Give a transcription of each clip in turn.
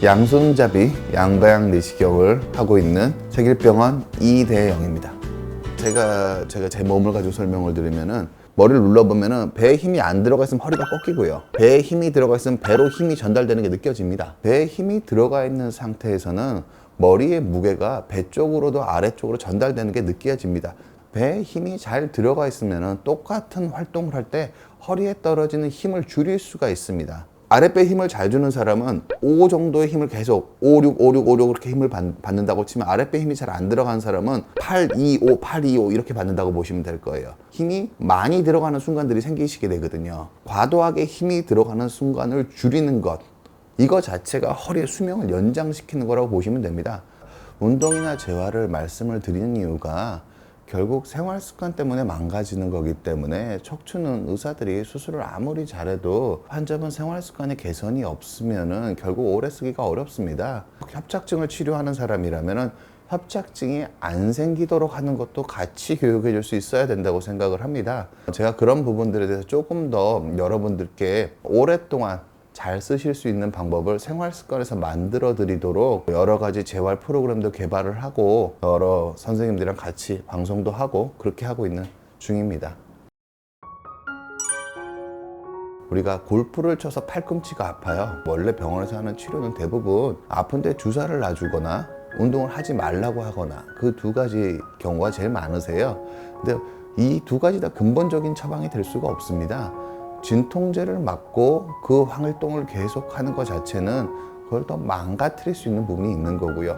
양손잡이 양방향 내시경을 하고 있는 세길병원 이대영입니다. 제가 제 몸을 가지고 설명을 드리면은 머리를 눌러보면은 배에 힘이 안 들어가 있으면 허리가 꺾이고요. 배에 힘이 들어가 있으면 배로 힘이 전달되는 게 느껴집니다. 배에 힘이 들어가 있는 상태에서는 머리의 무게가 배 쪽으로도 아래쪽으로 전달되는 게 느껴집니다. 배에 힘이 잘 들어가 있으면은 똑같은 활동을 할 때 허리에 떨어지는 힘을 줄일 수가 있습니다. 아랫배에 힘을 잘 주는 사람은 5 정도의 힘을 계속 5, 6, 5, 6, 5, 6 이렇게 힘을 받는다고 치면 아랫배 힘이 잘 안 들어가는 사람은 8, 2, 5, 8, 2, 5 이렇게 받는다고 보시면 될 거예요. 힘이 많이 들어가는 순간들이 생기시게 되거든요. 과도하게 힘이 들어가는 순간을 줄이는 것, 이거 자체가 허리의 수명을 연장시키는 거라고 보시면 됩니다. 운동이나 재활을 말씀을 드리는 이유가 결국 생활 습관 때문에 망가지는 거기 때문에 척추는 의사들이 수술을 아무리 잘해도 환자분 생활 습관의 개선이 없으면은 결국 오래 쓰기가 어렵습니다. 협착증을 치료하는 사람이라면은 협착증이 안 생기도록 하는 것도 같이 교육해 줄 수 있어야 된다고 생각을 합니다. 제가 그런 부분들에 대해서 조금 더 여러분들께 오랫동안 잘 쓰실 수 있는 방법을 생활 습관에서 만들어 드리도록 여러 가지 재활 프로그램도 개발을 하고 여러 선생님들이랑 같이 방송도 하고 그렇게 하고 있는 중입니다. 우리가 골프를 쳐서 팔꿈치가 아파요. 원래 병원에서 하는 치료는 대부분 아픈데 주사를 놔주거나 운동을 하지 말라고 하거나 그 두 가지 경우가 제일 많으세요. 근데 이 두 가지 다 근본적인 처방이 될 수가 없습니다. 진통제를 맞고 그 활동을 계속하는 것 자체는 그걸 더 망가뜨릴 수 있는 부분이 있는 거고요.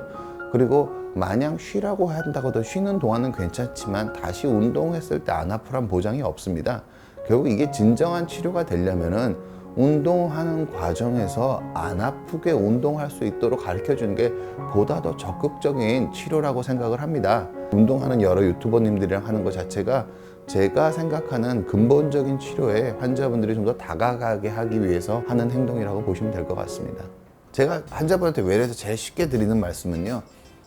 그리고 마냥 쉬라고 한다고도 쉬는 동안은 괜찮지만 다시 운동했을 때 안 아프란 보장이 없습니다. 결국 이게 진정한 치료가 되려면은 운동하는 과정에서 안 아프게 운동할 수 있도록 가르쳐 주는 게 보다 더 적극적인 치료라고 생각을 합니다. 운동하는 여러 유튜버님들이랑 하는 것 자체가 제가 생각하는 근본적인 치료에 환자분들이 좀 더 다가가게 하기 위해서 하는 행동이라고 보시면 될 것 같습니다. 제가 환자분한테 외래에서 제일 쉽게 드리는 말씀은요,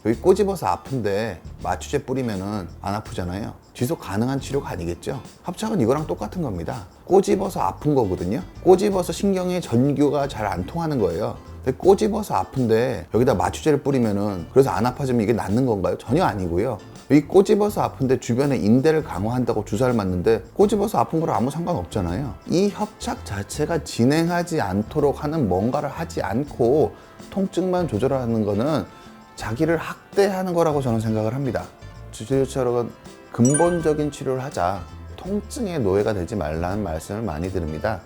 여기 꼬집어서 아픈데 마취제 뿌리면은 안 아프잖아요. 지속 가능한 치료가 아니겠죠? 합착은 이거랑 똑같은 겁니다. 꼬집어서 아픈 거거든요. 꼬집어서 신경의 전교가 잘 안 통하는 거예요. 근데 꼬집어서 아픈데 여기다 마취제를 뿌리면은 그래서 안 아파지면 이게 낫는 건가요? 전혀 아니고요. 이 꼬집어서 아픈데 주변에 인대를 강화한다고 주사를 맞는데 꼬집어서 아픈 거랑 아무 상관없잖아요. 이 협착 자체가 진행하지 않도록 하는 뭔가를 하지 않고 통증만 조절하는 거는 자기를 학대하는 거라고 저는 생각을 합니다. 주치의처럼 근본적인 치료를 하자, 통증의 노예가 되지 말라는 말씀을 많이 드립니다.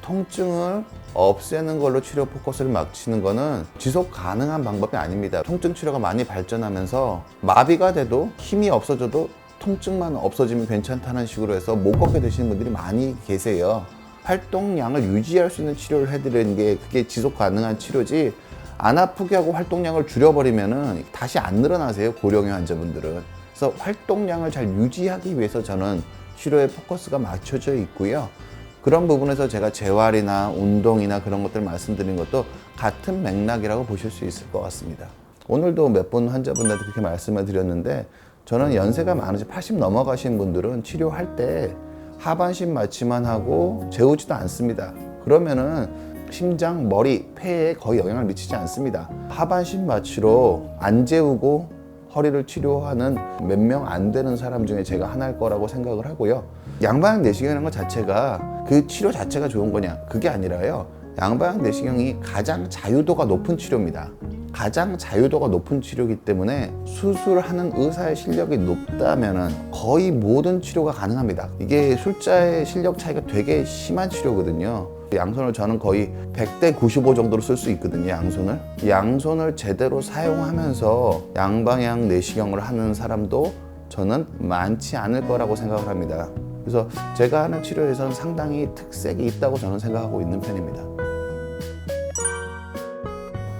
통증을 없애는 걸로 치료 포커스를 맞추는 거는 지속 가능한 방법이 아닙니다. 통증 치료가 많이 발전하면서 마비가 돼도 힘이 없어져도 통증만 없어지면 괜찮다는 식으로 해서 못 걷게 되시는 분들이 많이 계세요. 활동량을 유지할 수 있는 치료를 해드리는 게 그게 지속 가능한 치료지, 안 아프게 하고 활동량을 줄여버리면은 다시 안 늘어나세요, 고령의 환자분들은. 그래서 활동량을 잘 유지하기 위해서 저는 치료의 포커스가 맞춰져 있고요. 그런 부분에서 제가 재활이나 운동이나 그런 것들을 말씀드린 것도 같은 맥락이라고 보실 수 있을 것 같습니다. 오늘도 몇 분 환자분들한테 그렇게 말씀을 드렸는데, 저는 연세가 많으신 80 넘어가신 분들은 치료할 때 하반신 마취만 하고 재우지도 않습니다. 그러면은 심장, 머리, 폐에 거의 영향을 미치지 않습니다. 하반신 마취로 안 재우고 허리를 치료하는 몇 명 안 되는 사람 중에 제가 하나일 거라고 생각을 하고요. 양방향 내시경이라는 것 자체가 그 치료 자체가 좋은 거냐, 그게 아니라요, 양방향 내시경이 가장 자유도가 높은 치료입니다. 가장 자유도가 높은 치료이기 때문에 수술하는 의사의 실력이 높다면은 거의 모든 치료가 가능합니다. 이게 숫자의 실력 차이가 되게 심한 치료거든요. 양손을 저는 거의 100대 95 정도로 쓸 수 있거든요, 양손을. 양손을 제대로 사용하면서 양방향 내시경을 하는 사람도 저는 많지 않을 거라고 생각을 합니다. 그래서 제가 하는 치료에서는 상당히 특색이 있다고 저는 생각하고 있는 편입니다.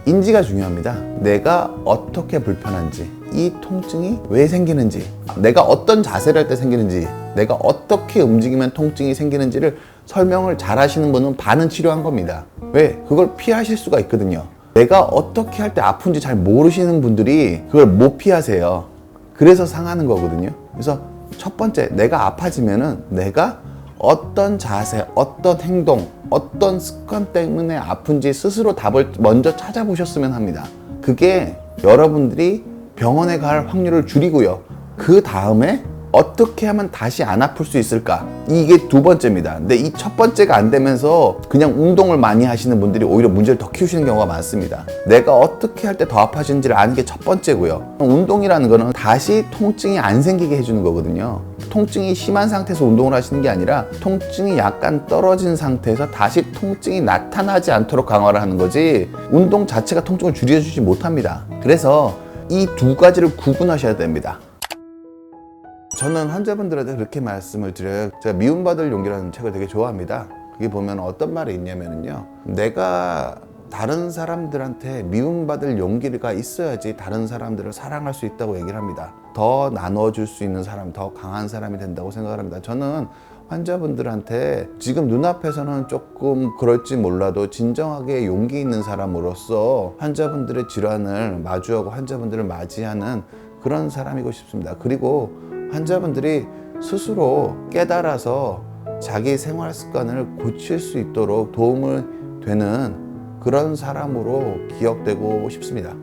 인지가 중요합니다. 내가 어떻게 불편한지, 이 통증이 왜 생기는지, 내가 어떤 자세를 할 때 생기는지, 내가 어떻게 움직이면 통증이 생기는지를 설명을 잘 하시는 분은 반은 치료한 겁니다. 왜? 그걸 피하실 수가 있거든요. 내가 어떻게 할 때 아픈지 잘 모르시는 분들이 그걸 못 피하세요. 그래서 상하는 거거든요. 그래서 첫 번째, 내가 아파지면은 내가 어떤 자세, 어떤 행동, 어떤 습관 때문에 아픈지 스스로 답을 먼저 찾아보셨으면 합니다. 그게 여러분들이 병원에 갈 확률을 줄이고요. 그 다음에 어떻게 하면 다시 안 아플 수 있을까? 이게 두 번째입니다. 근데 이 첫 번째가 안 되면서 그냥 운동을 많이 하시는 분들이 오히려 문제를 더 키우시는 경우가 많습니다. 내가 어떻게 할 때 더 아파지는지를 아는 게 첫 번째고요. 운동이라는 거는 다시 통증이 안 생기게 해주는 거거든요. 통증이 심한 상태에서 운동을 하시는 게 아니라 통증이 약간 떨어진 상태에서 다시 통증이 나타나지 않도록 강화를 하는 거지, 운동 자체가 통증을 줄여주지 못합니다. 그래서 이 두 가지를 구분하셔야 됩니다. 저는 환자분들한테 그렇게 말씀을 드려요. 제가 미움받을 용기라는 책을 되게 좋아합니다. 거기 보면 어떤 말이 있냐면요, 내가 다른 사람들한테 미움받을 용기가 있어야지 다른 사람들을 사랑할 수 있다고 얘기를 합니다. 더 나눠줄 수 있는 사람, 더 강한 사람이 된다고 생각을 합니다. 저는 환자분들한테 지금 눈앞에서는 조금 그럴지 몰라도 진정하게 용기 있는 사람으로서 환자분들의 질환을 마주하고 환자분들을 맞이하는 그런 사람이고 싶습니다. 그리고 환자분들이 스스로 깨달아서 자기 생활 습관을 고칠 수 있도록 도움을 되는 그런 사람으로 기억되고 싶습니다.